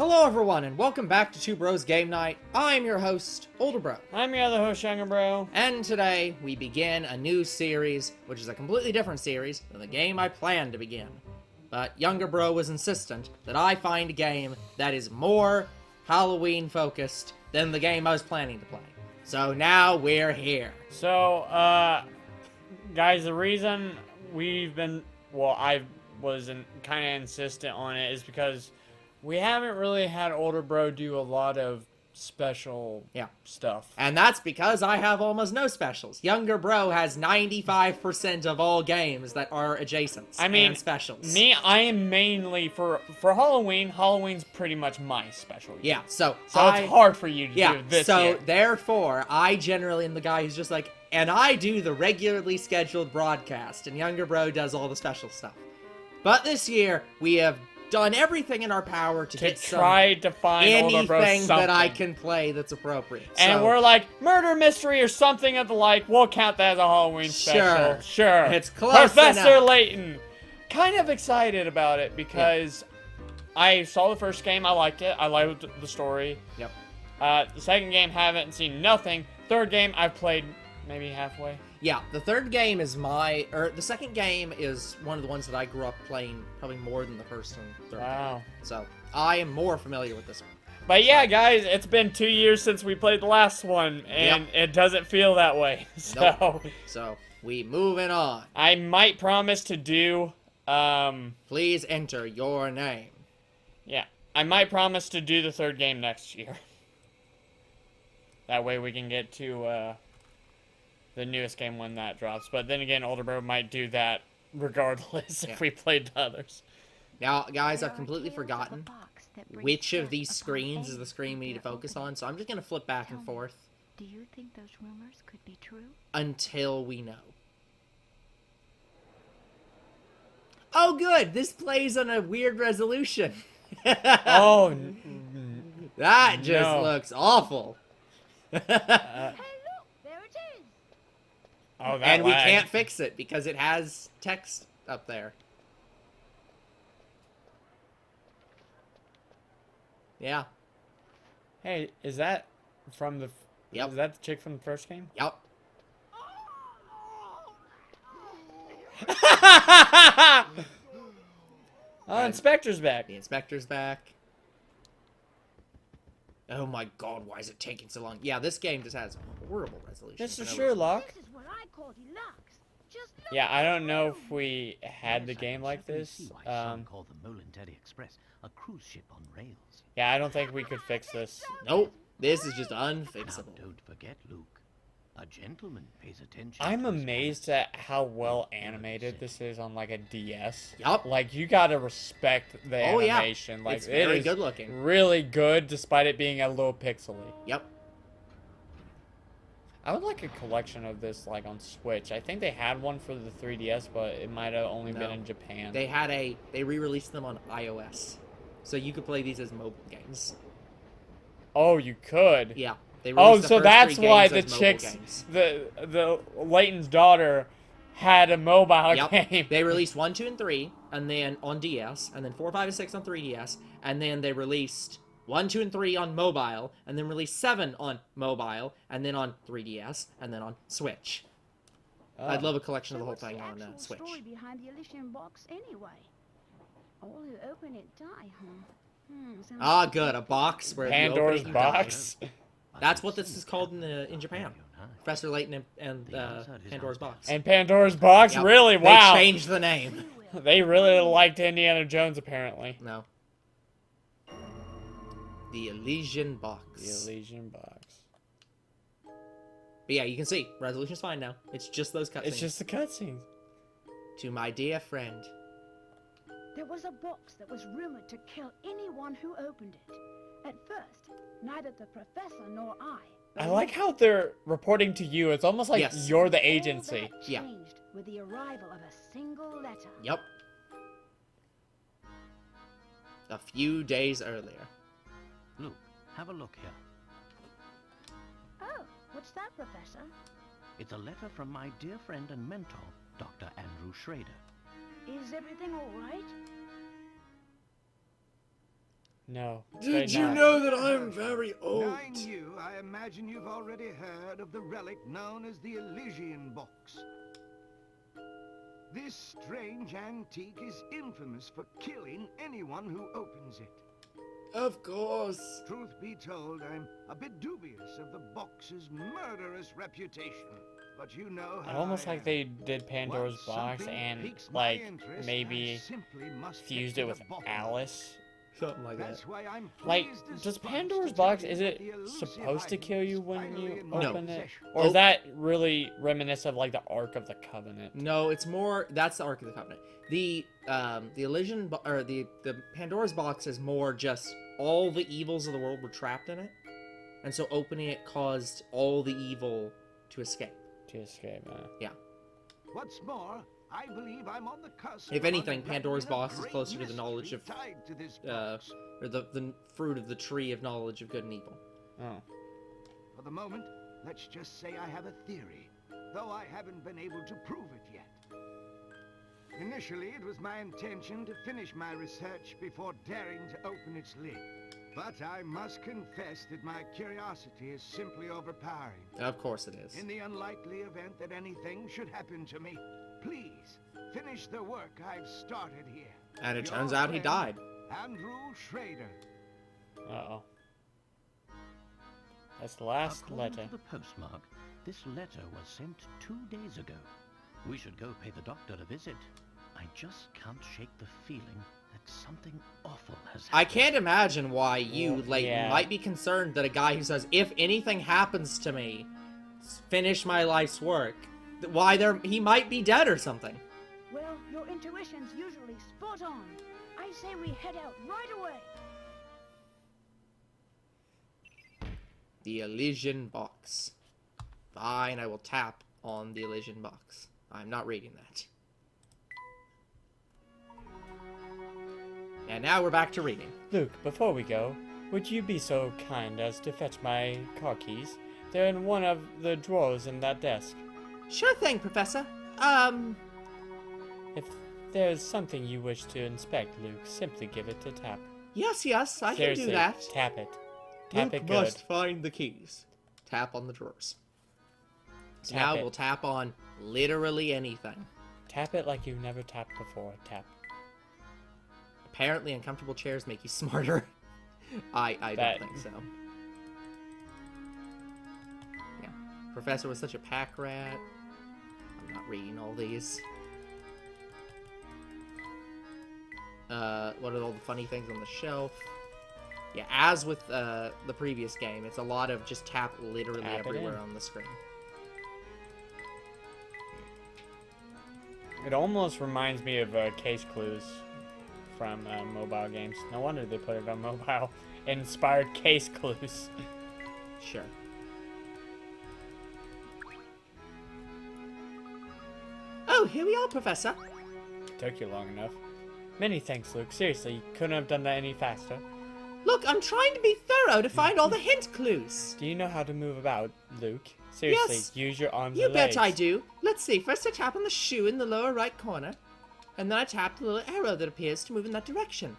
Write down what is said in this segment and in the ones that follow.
Hello everyone, and welcome back to Two Bros Game Night. I'm your host, Older Bro. I'm your other host, Younger Bro. And today, we begin a new series, which is a completely different series than the game I planned to begin. But Younger Bro was insistent that I find a game that is more Halloween-focused than the game I was planning to play. So now we're here. So, guys, the reason I was kind of insistent on it is because we haven't really had Older Bro do a lot of special stuff. And that's because I have almost no specials. Younger Bro has 95% of all games that are adjacents and specials. I am mainly, for Halloween, Halloween's pretty much my specialty. Yeah, so it's hard for you to do this year. Therefore, I generally am the guy who's just like, and I do the regularly scheduled broadcast, and Younger Bro does all the special stuff. But this year, we have done everything in our power to get try to find anything that I can play that's appropriate. And we're like, murder mystery or something of the like, we'll count that as a Halloween special. Sure. It's close Professor enough. Layton. Kind of excited about it because I saw the first game, I liked it. I liked the story. Yep. The second game, haven't seen nothing. Third game, I've played maybe halfway. Yeah, the third game is the second game is one of the ones that I grew up playing probably more than the first and third. Wow. So, I am more familiar with this one. But yeah, guys, it's been 2 years since we played the last one, and it doesn't feel that way. So, nope. So we moving on. I might promise to do, Please enter your name. Yeah, I might promise to do the third game next year. That way we can get to, the newest game when that drops. But then again, Older Bro might do that regardless if we played the others. Now, guys, I've completely forgotten which of these screens is the screen we need to focus on, so I'm just going to flip back and forth. Do you think those rumors could be true? Until we know. Oh, good! This plays on a weird resolution. Oh, that just looks awful. Oh, that and we lag. can't fix it because it has text up there. Yeah. Hey, is that from the... Yep. Is that the chick from the first game? Yep. Oh, Inspector's back. The Inspector's back. Oh my god, why is it taking so long? Yeah, this game just has horrible resolution. Mr. Sherlock. This is what I call deluxe. Just look Yeah, I don't know if we had the game like this. Called the Molenteri Express, a cruise ship on rails. Yeah, I don't think we could fix this. Nope. This is just Now, unfixable. don't forget, Luke. A gentleman pays attention. I'm to his amazed at how well animated this is on like a DS. Yup. Like, you gotta respect the Oh, yeah. animation. Like, It's very it is good looking. really good despite it being a little pixely. Yep. I would like a collection of this, like, on Switch. I think they had one for the 3DS, but it might have only been in Japan. They re-released them on iOS. So you could play these as mobile games. Oh, you could? Yeah. They Oh, released the so first that's 3 why games the as mobile chicks, games. the Layton's daughter had a mobile game. They released 1, 2, and 3, and then on DS, and then 4, 5, and 6 on 3DS, and then they released 1, 2, and 3 on mobile, and then released 7 on mobile, and then on 3DS, and then on Switch. I'd love a collection of the whole what's thing the on actual Switch. story behind the Elysian Box anyway? All who open it die, huh? Sounds Ah, like good. A box where Pandora's the opening Box. dies. That's what this is called in Japan. Professor Layton and Pandora's Box. And Pandora's Box? Yep. Really? Wow. They changed the name. They really liked Indiana Jones, apparently. No. The Elysian Box. The Elysian Box. But yeah, you can see. Resolution's fine now. It's just those cutscenes. It's just the cutscenes. To my dear friend. There was a box that was rumored to kill anyone who opened it. At first, neither the professor nor I. I like how they're reporting to you. It's almost like Yes. you're the All agency. that Yeah. changed with the arrival of a single letter. Yep. A few days earlier. Luke, have a look here. Oh, what's that, Professor? It's a letter from my dear friend and mentor, Dr. Andrew Schrader. Is everything all right? No. Did afraid you not. know that I'm very old? Knowing you, I imagine you've already heard of the relic known as the Elysian Box. This strange antique is infamous for killing anyone who opens it. Of course. Truth be told, I'm a bit dubious of the box's murderous reputation. But you know how Almost I like am. they did Pandora's Once Box something and piques my like interest, I maybe simply must fused get it to with the bottom of it. Alice. Something like that. That's why I'm Like, pleased as does punch Pandora's to tell Box, you is that it the elusive supposed to item kill you is when finally you in my open it? possession. Or is that really reminiscent of like the Ark of the Covenant? No, it's more. That's the Ark of the Covenant. The the Pandora's Box is more just all the evils of the world were trapped in it, and so opening it caused all the evil to escape. To escape, What's more, I believe I'm on the cusp. If of anything, uncovering Pandora's a Box is great closer to the knowledge mystery of, tied to this uh, box. or the fruit of the tree of knowledge of good and evil. Oh. For the moment, let's just say I have a theory, though I haven't been able to prove it yet. Initially, it was my intention to finish my research before daring to open its lid. But I must confess that my curiosity is simply overpowering. Of course it is. In the unlikely event that anything should happen to me, please finish the work I've started here. And it Your turns out he friend, died. Andrew Schrader. Uh-oh. That's the last According letter. to the postmark, this letter was sent 2 days ago. We should go pay the doctor a visit. I just can't shake the feeling that something awful has happened. I can't imagine why you, Well, Layton, yeah. might be concerned that a guy who says, if anything happens to me, finish my life's work, why he might be dead or something. Well, your intuition's usually spot on. I say we head out right away. The Elysian Box. Fine, I will tap on the Elysian Box. I'm not reading that. And now we're back to reading. Luke, before we go, would you be so kind as to fetch my car keys? They're in one of the drawers in that desk. Sure thing, Professor. If there's something you wish to inspect, Luke, simply give it a tap. Yes, I Seriously, can do that. tap it. Tap Luke it good. must find the keys. Tap on the drawers. So Tap now it. we'll tap on literally anything. Tap it like you've never tapped before. Tap. Apparently, uncomfortable chairs make you smarter. I That- don't think so. Yeah. Professor was such a pack rat. I'm not reading all these. What are all the funny things on the shelf? Yeah, as with the previous game, it's a lot of just tap literally Tap it everywhere in. on the screen. It almost reminds me of case clues from mobile games. No wonder they put it on mobile. Inspired case clues. Sure. Oh, here we are, Professor. Took you long enough. Many thanks, Luke. Seriously, you couldn't have done that any faster. Look, I'm trying to be thorough to find all the hint clues. Do you know how to move about, Luke? Seriously, Yes. use your arms You and legs. bet I do. Let's see. First I tap on the shoe in the lower right corner, and then I tap the little arrow that appears to move in that direction.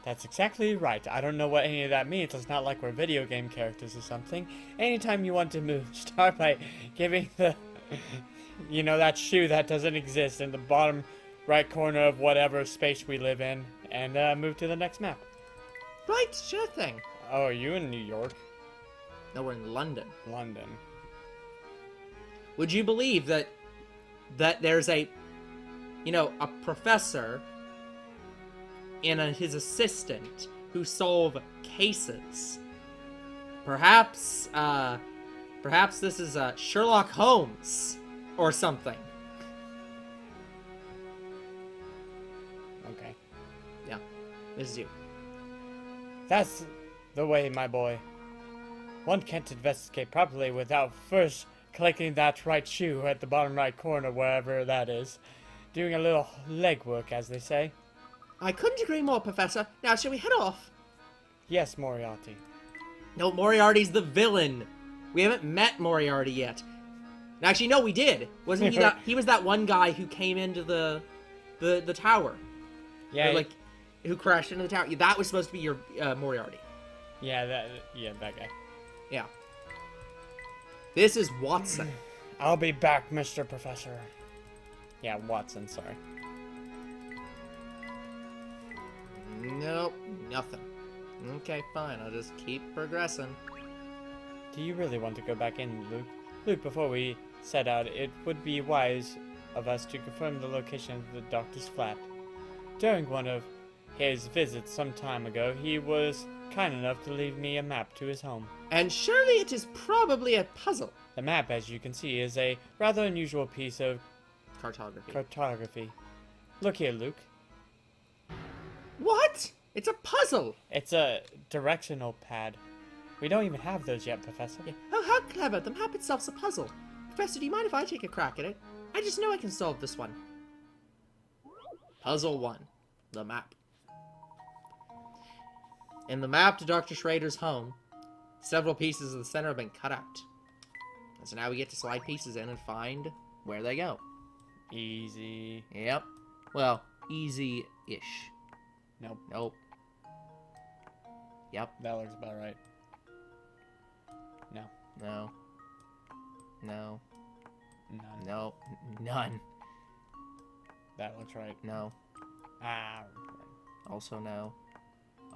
That's exactly right. I don't know what any of that means. It's not like we're video game characters or something. Anytime you want to move, start by giving the, that shoe that doesn't exist in the bottom right corner of whatever space we live in, and move to the next map. Right, sure thing. Oh, are you in New York? No, we're in London. London. Would you believe that there's a professor and his assistant who solve cases? Perhaps this is Sherlock Holmes or something. Okay. Yeah, this is you. That's the way, my boy. One can't investigate properly without first clicking that right shoe at the bottom right corner, wherever that is. Doing a little legwork, as they say. I couldn't agree more, Professor. Now, shall we head off? Yes, Moriarty. No, Moriarty's the villain. We haven't met Moriarty yet. Actually, no, we did. Wasn't he that? He was that one guy who came into the tower. Yeah, Or, like, who crashed into the tower. That was supposed to be your Moriarty. Yeah, that guy. Yeah. This is Watson. I'll be back, Mr. Professor. Yeah, Watson, sorry. Nope, nothing. Okay, fine. I'll just keep progressing. Do you really want to go back in, Luke? Luke, before we set out, it would be wise of us to confirm the location of the doctor's flat. During one of his visits some time ago, he was kind enough to leave me a map to his home. And surely it is probably a puzzle. The map, as you can see, is a rather unusual piece of Cartography. Look here, Luke. What? It's a puzzle! It's a directional pad. We don't even have those yet, Professor. Yeah. Oh, how clever. The map itself's a puzzle. Professor, do you mind if I take a crack at it? I just know I can solve this one. Puzzle 1. The map. In the map to Dr. Schrader's home, several pieces of the center have been cut out. And so now we get to slide pieces in and find where they go. Easy. Yep. Well, easy-ish. Nope. Nope. Yep. That looks about right. No. No. No. None. No. None. That looks right. No. Ah. Also no.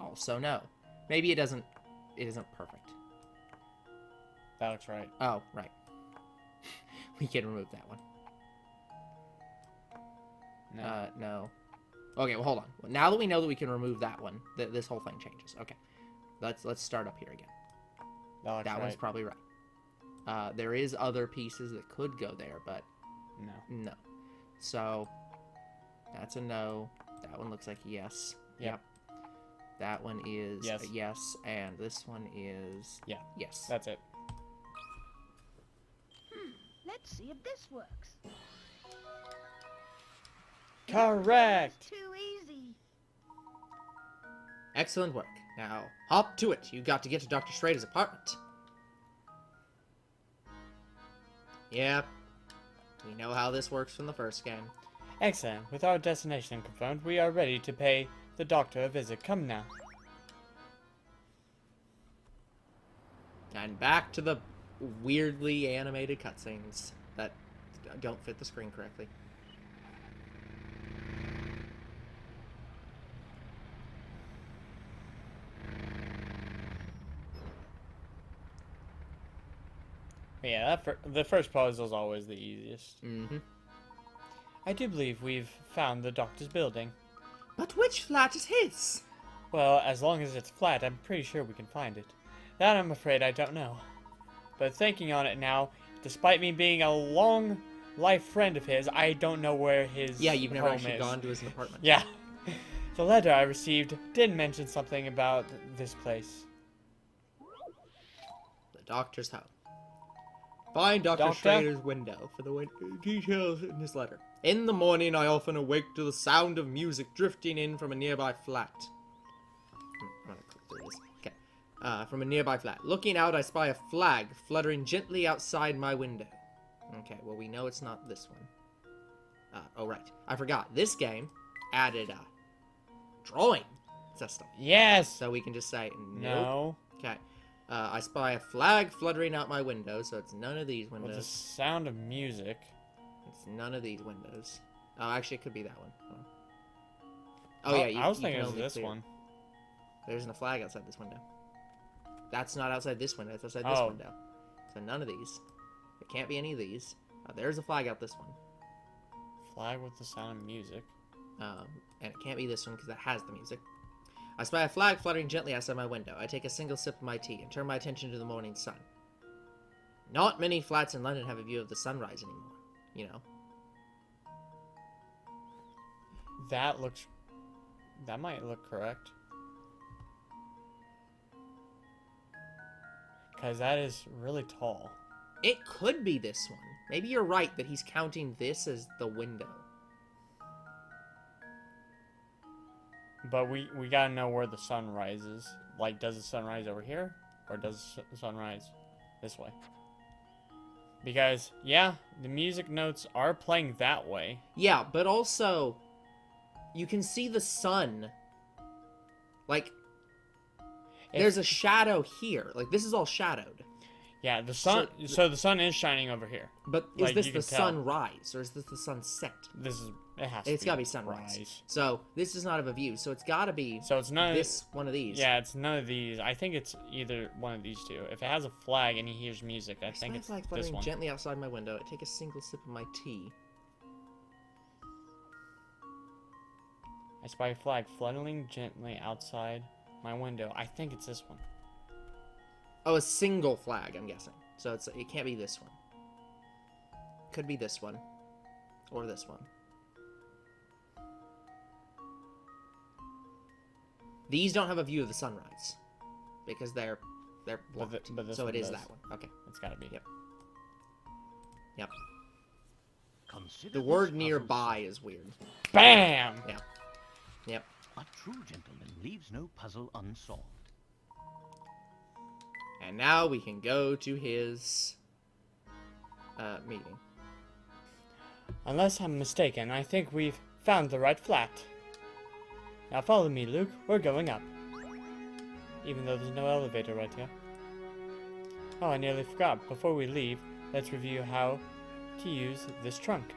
Also no. Maybe it isn't perfect. That looks right. Oh, right. We can remove that one. No. No. Okay, well, hold on. Well, now that we know that we can remove that one, this whole thing changes. Okay. Let's start up here again. That looks That right. one's probably right. There is other pieces that could go there, but No. no. So, that's a no. That one looks like a yes. Yep. That one is Yes. a yes, and this one is Yeah. yes. That's it. Let's see if this works. Correct! Too easy. Excellent work. Now, hop to it. You've got to get to Dr. Schrader's apartment. Yep. We know how this works from the first game. Excellent. With our destination confirmed, we are ready to pay the doctor a visit. Come now. And back to the weirdly animated cutscenes that don't fit the screen correctly. Yeah, the first puzzle is always the easiest. Mm-hmm. I do believe we've found the doctor's building. But which flat is his? Well, as long as it's flat, I'm pretty sure we can find it. That I'm afraid I don't know. But thinking on it now, despite me being a long life friend of his, I don't know where his Yeah, you've never home actually is. gone to his apartment. Yeah. The letter I received did mention something about this place. The doctor's house. Find Dr. Doctor? Schrader's window for the details in his letter. In the morning, I often awake to the sound of music drifting in from a nearby flat. I'm gonna click through this. Okay. From a nearby flat. Looking out, I spy a flag fluttering gently outside my window. Okay, well, we know it's not this one. Oh, right. I forgot. This game added a drawing system. Yes! So we can just say, nope. No. Okay. I spy a flag fluttering out my window, so it's none of these With the windows. sound of music. It's none of these windows. Oh, actually, it could be that one. Oh, yeah, I was you thinking can it was only this clear- one. There isn't a flag outside this window. That's not outside this window. It's outside this Oh. window. So none of these. It can't be any of these. There's a flag out this one. Flag with the sound of music. And it can't be this one because it has the music. I spy a flag fluttering gently outside my window. I take a single sip of my tea and turn my attention to the morning sun. Not many flats in London have a view of the sunrise anymore, you know. That might look correct. Because that is really tall. It could be this one. Maybe you're right that he's counting this as the window. But we gotta know where the sun rises. Like, does the sun rise over here? Or does the sun rise this way? Because, yeah, the music notes are playing that way. Yeah, but also, you can see the sun Like, there's a shadow here. Like, this is all shadowed. Yeah, the sun. So the sun is shining over here. But is Like, this you the can tell. sunrise, or is this the sunset? This is. It has to. It's gotta be sunrise. So this does not have a view. So it's gotta be. So it's none. This one of these. Yeah, it's none of these. I think it's either one of these two. If it has a flag and he hears music, I think it's flag this fluttering one. gently outside my window. I take a single sip of my tea. I spy a flag fluttering gently outside my window. I think it's this one. Oh, a single flag, I'm guessing. So it can't be this one. Could be this one. Or this one. These don't have a view of the sunrise. Because they're blocked. But this so one it is does. that one. Okay. It's gotta be. Yep. Yep. Consider The this word puzzle nearby is weird. BAM! Yeah. Yep. A true gentleman leaves no puzzle unsolved. And now we can go to his meeting. Unless I'm mistaken, I think we've found the right flat. Now follow me, Luke. We're going up. Even though there's no elevator right here. Oh, I nearly forgot. Before we leave, let's review how to use this trunk.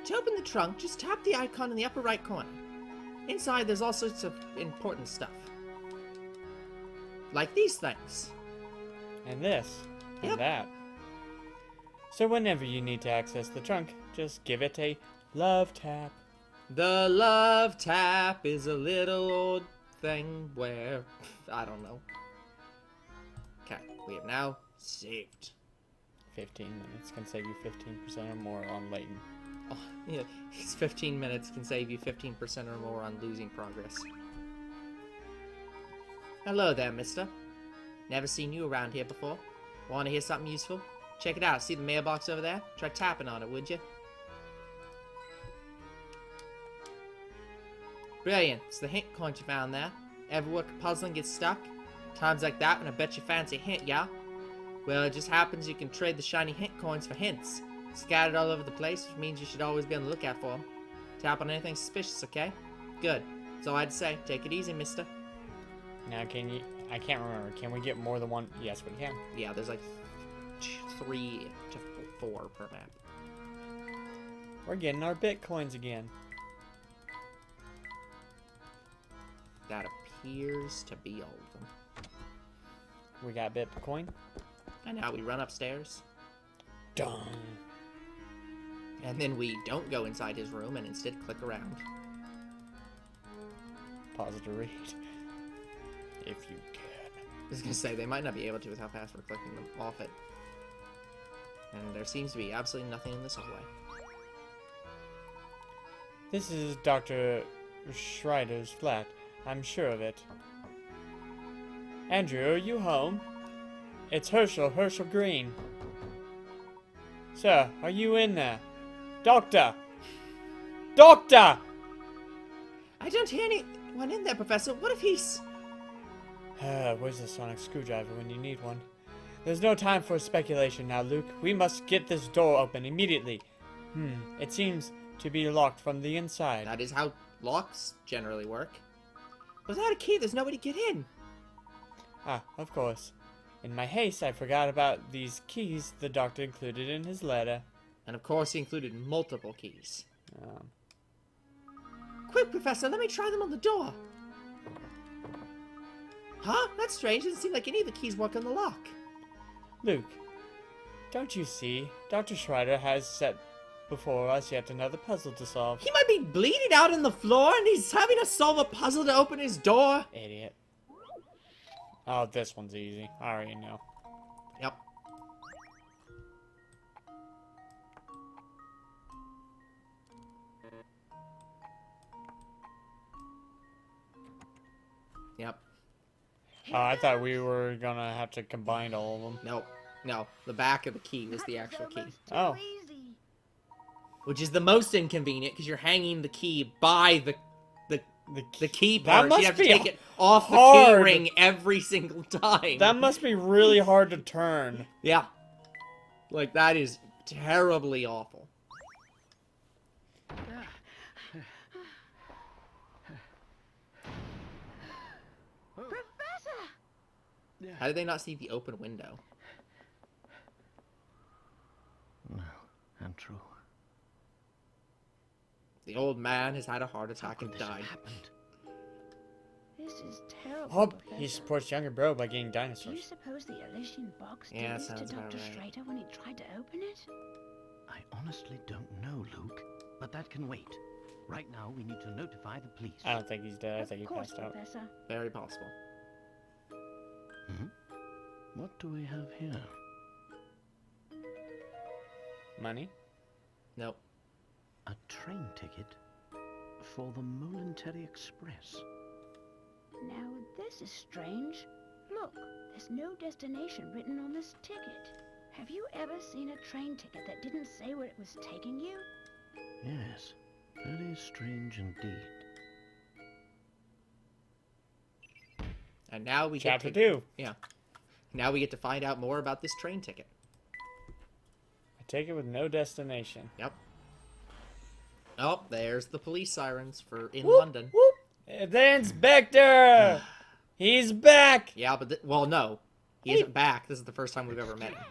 To open the trunk, just tap the icon in the upper right corner. Inside, there's all sorts of important stuff. Like these things. And this. And Yep. that. So whenever you need to access the trunk, just give it a love tap. The love tap is a little old thing where... I don't know. Okay, we have now saved. 15 minutes can save you 15% or more on Layton. Oh, yeah, 15 minutes can save you 15% or more on losing progress. Hello there, mister. Never seen you around here before. Want to hear something useful? Check it out. See the mailbox over there? Try tapping on it, would you? Brilliant. It's the hint coin you found there. Ever work a puzzle and get stuck? Times like that when I bet you fancy a hint, yeah? Well, it just happens you can trade the shiny hint coins for hints. Scattered all over the place, which means you should always be on the lookout for them. Tap on anything suspicious, okay? Good. That's all I had to say. Take it easy, mister. Now can you... I can't remember. Can we get more than one? Yes, we can. Yeah, there's like 3 to 4 per map. We're getting our bitcoins again. That appears to be all of them. We got bitcoin. And now we run upstairs. Done. And then we don't go inside his room and instead click around. Pause to read. If you can. I was gonna say, they might not be able to with how fast we're clicking them off it. And there seems to be absolutely nothing in this hallway. This is Dr. Schreider's flat. I'm sure of it. Andrew, are you home? It's Herschel Green. Sir, are you in there? Doctor! Doctor! I don't hear anyone in there, Professor. What if he's... Where's the sonic screwdriver when you need one? There's no time for speculation now, Luke. We must get this door open immediately. It seems to be locked from the inside. That is how locks generally work. Without a key, there's no way to get in. Ah, of course. In my haste, I forgot about these keys the doctor included in his letter. And of course, he included multiple keys. Quick, Professor, let me try them on the door. Huh? That's strange. Doesn't seem like any of the keys work on the lock. Luke, don't you see? Dr. Schreider has set before us yet another puzzle to solve. He might be bleeding out on the floor, and he's having us solve a puzzle to open his door. Idiot. Oh, this one's easy. I already know. Yep. Yep. Oh, I thought we were gonna have to combine all of them. No. No. The back of the key was the actual key. Oh. Easy. Which is the most inconvenient, because you're hanging the key by the key That part. must You have to be take it off the hard. key ring every single time. That must be really hard to turn. Yeah. Like, that is terribly awful. How did they not see the open window? No, untrue. The old man has had a heart attack How and could this have died. happened? This is terrible, Hope he Professor. supports younger bro by getting Do you dinosaurs. suppose the Elysian Box Yeah, did this to sounds about Dr. right. Schrader when he tried to open it? I honestly don't know, Luke. But that can wait. Right now, we need to notify the police. I don't think he's dead. I Of think he course, passed out. Professor. Very possible. What do we have here? Money? Nope. A train ticket for the Momentary Express. Now, this is strange. Look, there's no destination written on this ticket. Have you ever seen a train ticket that didn't say where it was taking you? Yes, very strange indeed. And now we Chapter get to... 2. Yeah. Now we get to find out more about this train ticket. I take it with no destination. Yep. Oh, there's the police sirens for in Whoop, London. whoop. The inspector! He's back! Yeah, but well, no, he isn't back. This is the first time we've ever met him.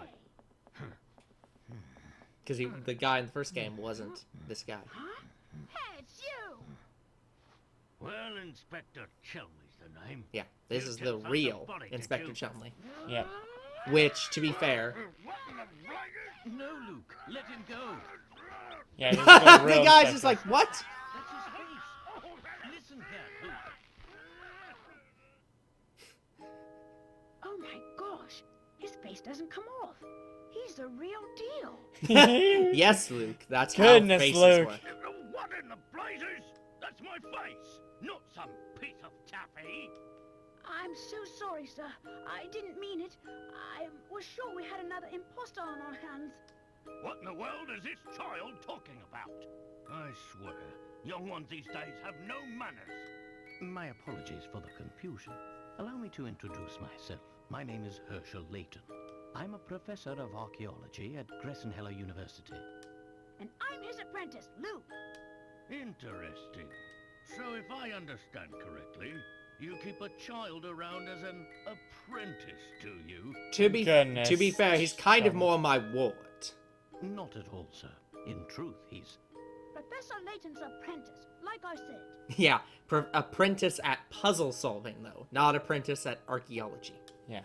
Because the guy in the first game wasn't this guy. Huh? Hey, it's you! Well, Inspector Chelmey's the name. Yeah, this is the real Inspector Chumley. Yep. Which, to be fair, No, Luke, let him go. Yeah, this is the real the guy's inspector. just like, what? That's his face. Listen here, Luke. Oh my gosh, his face doesn't come off. He's the real deal. Yes, Luke. That's Goodness, how faces Luke. work. What in the blazes? That's my face, not some piece of taffy. I'm so sorry, sir. I didn't mean it. I was sure we had another imposter on our hands. What in the world is this child talking about? I swear, young ones these days have no manners. My apologies for the confusion. Allow me to introduce myself. My name is Herschel Layton. I'm a professor of archaeology at Gressenheller University. And I'm his apprentice, Luke. Interesting. So if I understand correctly, you keep a child around as an apprentice, do you? To be Goodness. fair, he's kind of Chum. more my ward. Not at all, sir. In truth, he's... Professor Layton's apprentice, like I said. Yeah, apprentice at puzzle solving though, not apprentice at archaeology. Yeah.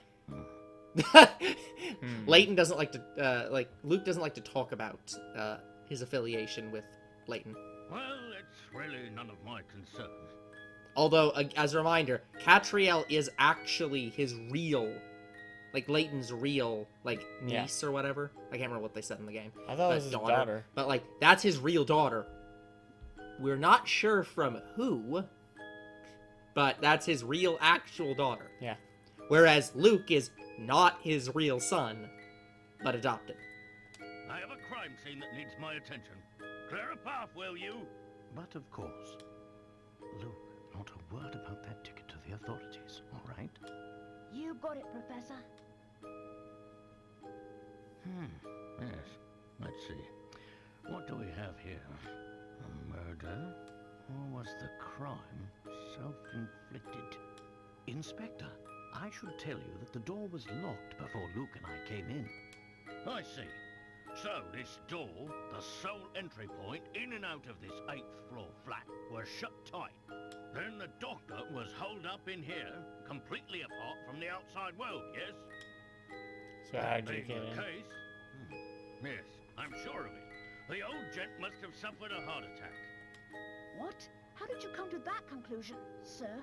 Layton doesn't like to Luke doesn't like to talk about his affiliation with Layton. Well, it's really none of my concern. Although, as a reminder, Catriel is actually his real, like Layton's real, like niece or whatever. I can't remember what they said in the game. I thought it was his daughter. But like, that's his real daughter. We're not sure from who, but that's his real, actual daughter. Yeah. Whereas Luke is not his real son, but adopted. I have a crime scene that needs my attention. Clear a path, will you? But of course. Luke, not a word about that ticket to the authorities, all right? You got it, Professor. Yes. Let's see. What do we have here? A murder? Or was the crime self-inflicted? Inspector, I should tell you that the door was locked before Luke and I came in. I see. So this door, the sole entry point in and out of this 8th floor flat, was shut tight. Then the doctor was holed up in here, completely apart from the outside world, yes? So how'd you Being get the in? case, yes, I'm sure of it. The old gent must have suffered a heart attack. What? How did you come to that conclusion, sir?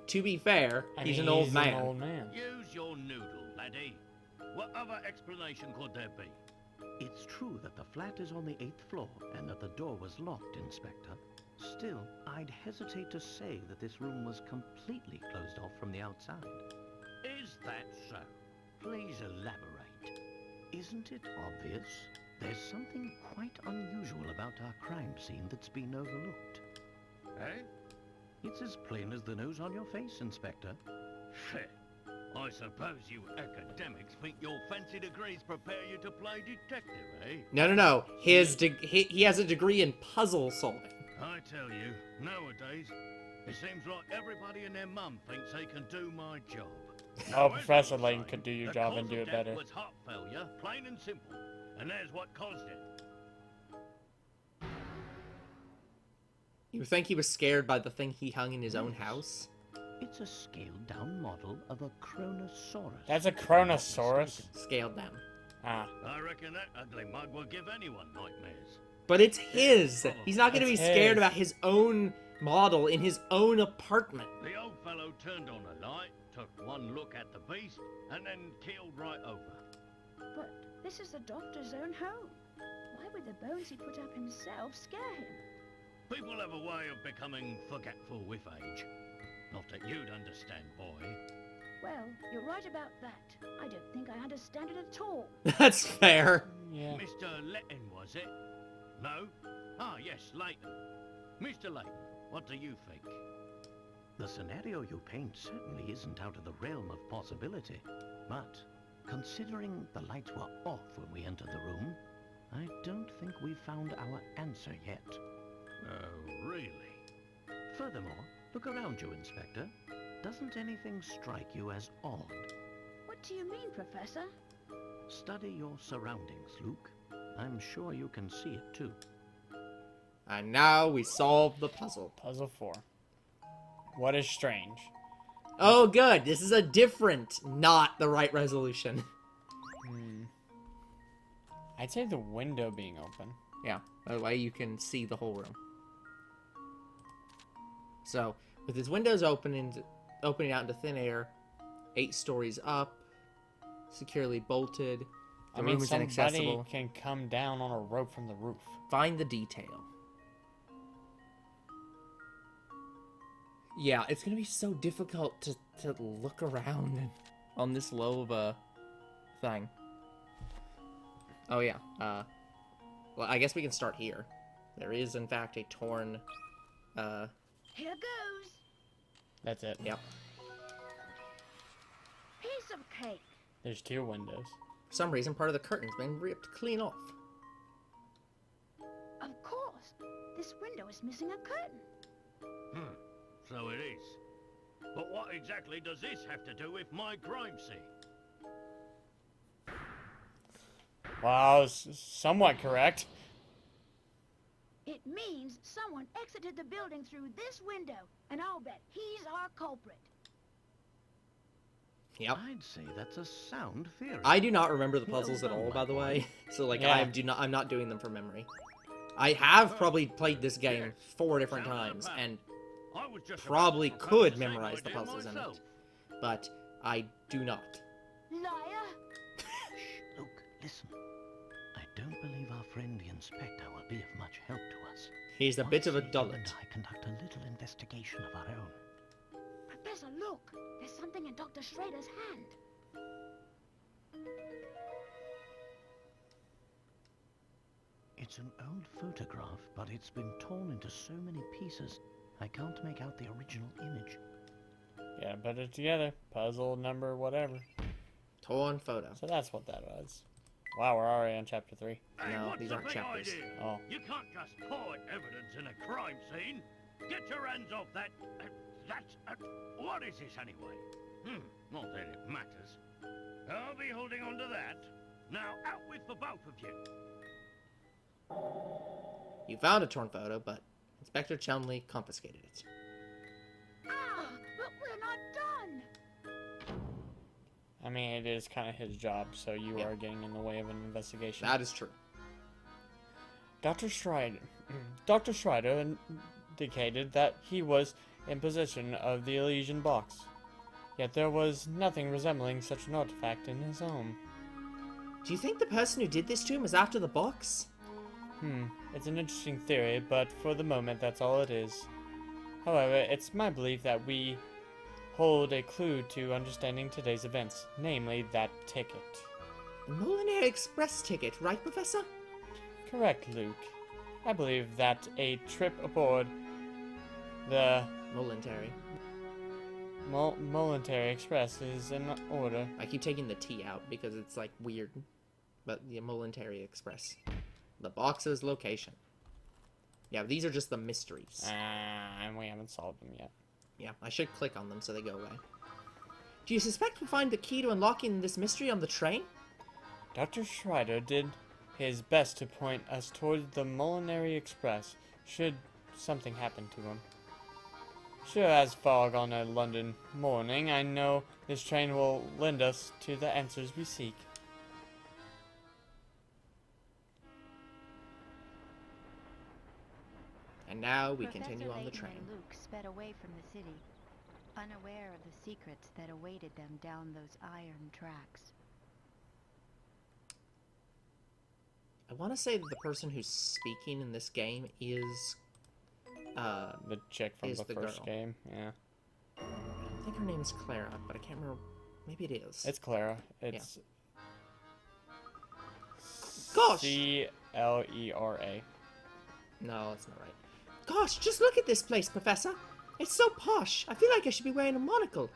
To be fair, I he's mean, an old he's man. An old man. Use your noodle, laddie. What other explanation could there be? It's true that the flat is on the 8th floor and that the door was locked, Inspector. Still, I'd hesitate to say that this room was completely closed off from the outside. Is that so? Please elaborate. Isn't it obvious? There's something quite unusual about our crime scene that's been overlooked. Eh? It's as plain as the nose on your face, Inspector. Fair. I suppose you academics think your fancy degrees prepare you to play detective, eh? No. He has a degree in puzzle solving. I tell you, nowadays, it seems like everybody and their mum thinks they can do my job. Oh, Now, as I Professor was Layton saying, could do your the job cause and do of it death better. was heart failure, plain and simple. And there's what caused it. You think he was scared by the thing he hung in his own house? It's a scaled-down model of a Kronosaurus. That's a if I'm not Kronosaurus. mistaken. Scaled down. Ah. I reckon that ugly mug will give anyone nightmares. But it's his! He's not gonna be It's scared his. about his own model in his own apartment. The old fellow turned on a light, took one look at the beast, and then keeled right over. But this is the doctor's own home. Why would the bones he put up himself scare him? People have a way of becoming forgetful with age. Not that you'd understand, boy. Well, you're right about that. I don't think I understand it at all. That's fair. Yeah. Mr. Layton, was it? No? Ah, yes, Layton. Mr. Layton, what do you think? The scenario you paint certainly isn't out of the realm of possibility. But, considering the lights were off when we entered the room, I don't think we've found our answer yet. Oh, really? Furthermore, look around you, Inspector. Doesn't anything strike you as odd? What do you mean, Professor? Study your surroundings, Luke. I'm sure you can see it too. And now we solve the puzzle. Puzzle 4. What is strange? Oh, good. This is a different, not the right resolution. I'd say the window being open. Yeah, that way you can see the whole room. So, with his windows opening out into thin air, 8 stories up, securely bolted, the room is somebody inaccessible. can come down on a rope from the roof. Find the detail. Yeah, it's gonna be so difficult to look around on this low of a thing. Oh yeah, well, I guess we can start here. There is, in fact, a torn, Here goes. That's it. yep. Piece of cake. There's 2 windows. For some reason, part of the curtain's been ripped clean off. Of course. This window is missing a curtain. So it is. But what exactly does this have to do with my crime scene? Well, somewhat correct. It means someone exited the building through this window, and I'll bet he's our culprit. Yep. I'd say that's a sound theory. I do not remember the puzzles at all, by the way. So, like, Yeah. I'm not doing them from memory. I have probably played this game 4 different times, and I was just probably about to could propose the same memorize the idea puzzles in it. myself. but I do not. Liar! Shh, Luke, listen. I don't believe our friend the inspector will be of much help to us. He's a What bit of a say you dullet. and I conduct a little investigation of our own. Professor, look! There's something in Dr. Schrader's hand. It's an old photograph, but it's been torn into so many pieces, I can't make out the original image. Yeah, put it together. Puzzle number whatever. Torn photo. So that's what that was. Wow, we're already on chapter 3. Hey, No, what's these the aren't big chapters. idea? Oh. You can't just point evidence in a crime scene. Get your hands off that. What is this anyway? Not that it matters. I'll be holding on to that. Now out with the both of you. You found a torn photo, but Inspector Chumley confiscated it. Ah! But we're not done! I mean, it is kind of his job, so you Yeah. are getting in the way of an investigation. That is true. Dr. Schrader indicated that he was in possession of the Elysian Box. Yet there was nothing resembling such an artifact in his home. Do you think the person who did this to him is after the box? It's an interesting theory, but for the moment that's all it is. However, it's my belief that we hold a clue to understanding today's events, namely that ticket. The Molineux Express ticket, right, Professor? Correct, Luke. I believe that a trip aboard the Molinary. Molinary Express is in order. I keep taking the T out because it's like weird. But the Molinary Express. The box's location. Yeah, these are just the mysteries. And we haven't solved them yet. Yeah, I should click on them so they go away. Do you suspect we'll find the key to unlocking this mystery on the train? Dr. Schreider did his best to point us towards the Molinary Express, should something happen to him. Sure as fog on a London morning, I know this train will lend us to the answers we seek. And now we Professor continue on the Layton train. and Luke sped away from the city, unaware of the secrets that awaited them down those iron tracks. I want to say that the person who's speaking in this game is... The chick from is the the first girl. game, yeah. I think her name is Clara, but I can't remember. Maybe it is. It's Clara. It's Gosh! C-L-E-R-A. No, it's not right. Gosh, just look at this place, Professor. It's so posh. I feel like I should be wearing a monocle.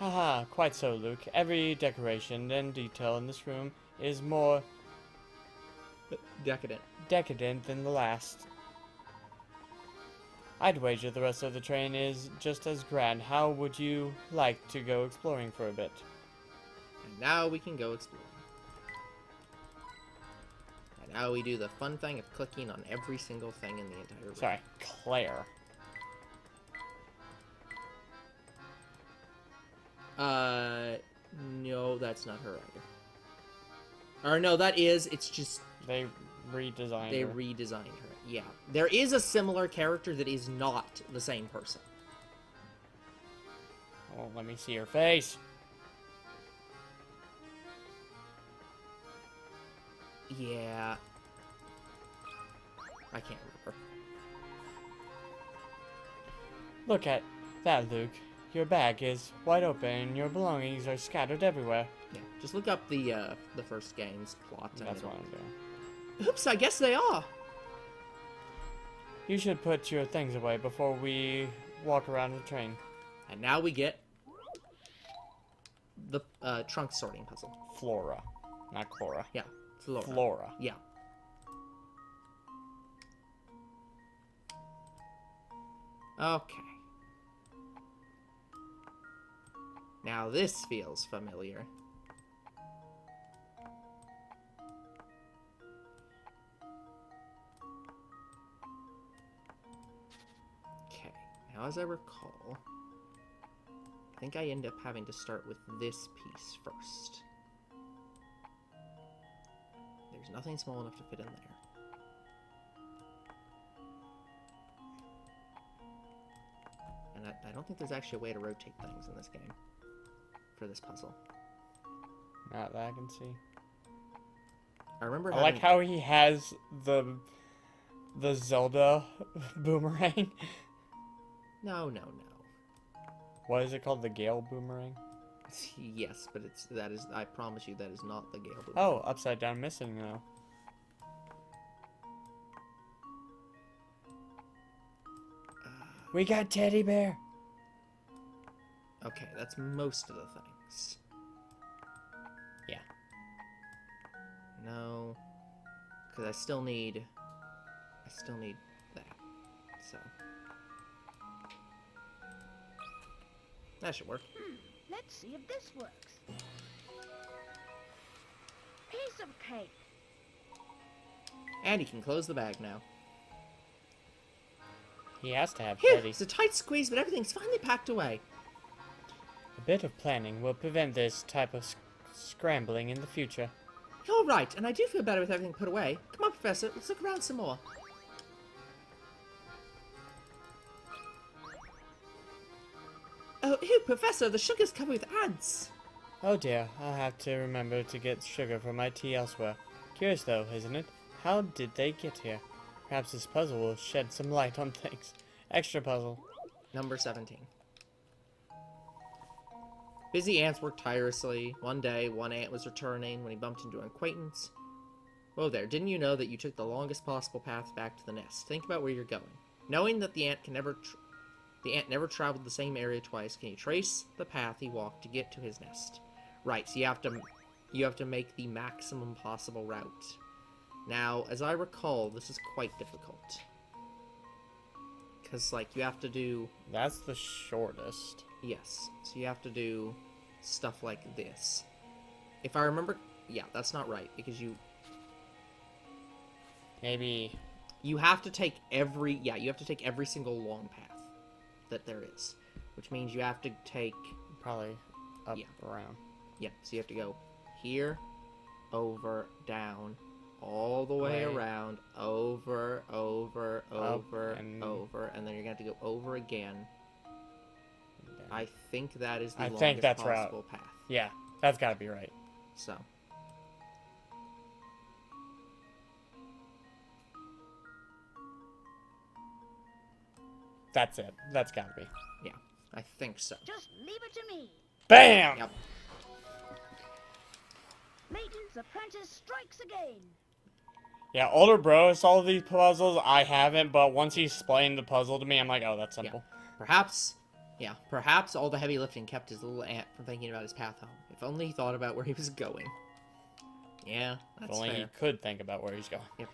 Haha, quite so, Luke. Every decoration and detail in this room is more Decadent. decadent than the last. I'd wager the rest of the train is just as grand. How would you like to go exploring for a bit? And now we can go exploring. And now we do the fun thing of clicking on every single thing in the entire room. Sorry, Claire. No, that's not her either. Or no, that is, it's just, They redesigned they her. redesigned her. Yeah. There is a similar character that is not the same person. Oh, let me see her face. Yeah. I can't remember. Look at that, Luke. Your bag is wide open and your belongings are scattered everywhere. Yeah, just look up the first game's plot. and That's it'll- what I'm doing. Oops, I guess they are. You should put your things away before we walk around the train. And now we get the trunk sorting puzzle. Flora, not Cora. Yeah, Flora. Flora. Yeah. Okay. Now this feels familiar. Okay, now as I recall, I think I end up having to start with this piece first. There's nothing small enough to fit in there. And I don't think there's actually a way to rotate things in this game for this puzzle. Not that I can see. I remember I like how he has the Zelda boomerang. No. What is it called? The Gale boomerang? Yes, but that is, I promise you, that is not the Gale Boomerang. Oh, upside down missing now. We got teddy bear. Okay, that's most of the things. Yeah. No, because I still need that. So that should work. Let's see if this works. Piece of cake. And you can close the bag now. He has to have Phew, teddy. it's a tight squeeze, but everything's finally packed away. A bit of planning will prevent this type of scrambling in the future. You're right, and I do feel better with everything put away. Come on, Professor, let's look around some more. Oh, ew, Professor, the sugar's covered with ants. Oh dear, I'll have to remember to get sugar for my tea elsewhere. Curious though, isn't it? How did they get here? Perhaps this puzzle will shed some light on things. Extra puzzle. Number 17. Busy ants worked tirelessly. One day, one ant was returning when he bumped into an acquaintance. Whoa there, didn't you know that you took the longest possible path back to the nest? Think about where you're going. Knowing that the ant never traveled the same area twice, can you trace the path he walked to get to his nest? Right, so you have to make the maximum possible route. Now, as I recall, this is quite difficult. Because, like, you have to do... That's the shortest. Yes. So you have to do stuff like this. If I remember... Yeah, that's not right, because you... Maybe... You have to take every... Yeah, you have to take every single long path that there is. Which means you have to take... Probably up, Yeah. around. Yeah, so you have to go here, over, down, all the way around, over, over, over, and- over, and then you're going to have to go over again. Down. I think that is the I longest think that's right. possible path. Yeah, that's gotta be right. So... That's it. That's gotta be. Yeah, I think so. Just leave it to me. BAM! Yep. Layton's apprentice strikes again. Yeah, older bro solved these puzzles. I haven't, but once he explained the puzzle to me, I'm like, oh, that's simple. Perhaps all the heavy lifting kept his little ant from thinking about his path home. If only he thought about where he was going. Yeah, If that's only he fair. could think about where he's going. Yep.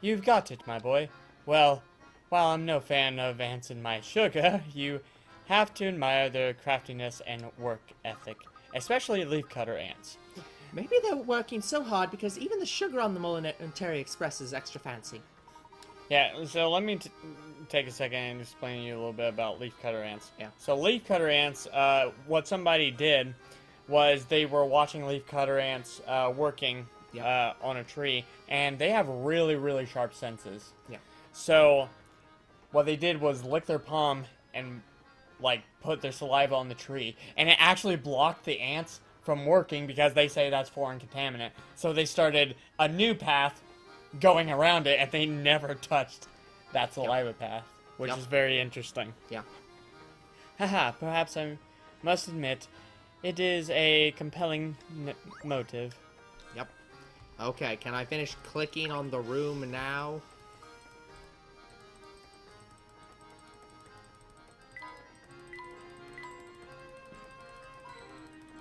You've got it, my boy. Well, while I'm no fan of ants in my sugar, you have to admire their craftiness and work ethic, especially leafcutter ants. Maybe they're working so hard because even the sugar on the Molinary Express is extra fancy. Yeah, so let me take a second and explain to you a little bit about leafcutter ants. Yeah. So leafcutter ants, what somebody did was they were watching leafcutter ants working on a tree, and they have really, really sharp senses. Yeah. So what they did was lick their palm and like put their saliva on the tree, and it actually blocked the ants from working because they say that's foreign contaminant. So they started a new path going around it, and they never touched that saliva path, which is very interesting. Yeah. Haha, perhaps I must admit, it is a compelling motive. Yep. Okay, can I finish clicking on the room now?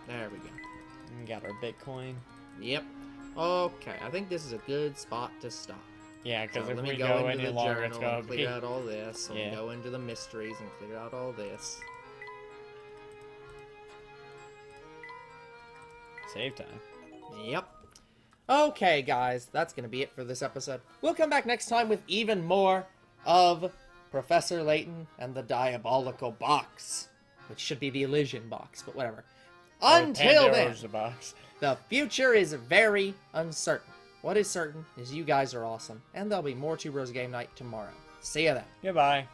There we go. We got our Bitcoin. Yep. Okay, I think this is a good spot to stop. Yeah, because So if let we me go into any the longer, it's journal going and to be... clear out all this. And Yeah. go into the mysteries and clear out all this. Save time. Yep. Okay, guys, that's going to be it for this episode. We'll come back next time with even more of Professor Layton and the Diabolical Box, which should be the Elysian Box, but whatever. Until then, Pandora's box. the future is very uncertain. What is certain is you guys are awesome, and there'll be more Two Bros Game Night tomorrow. See ya then. Goodbye.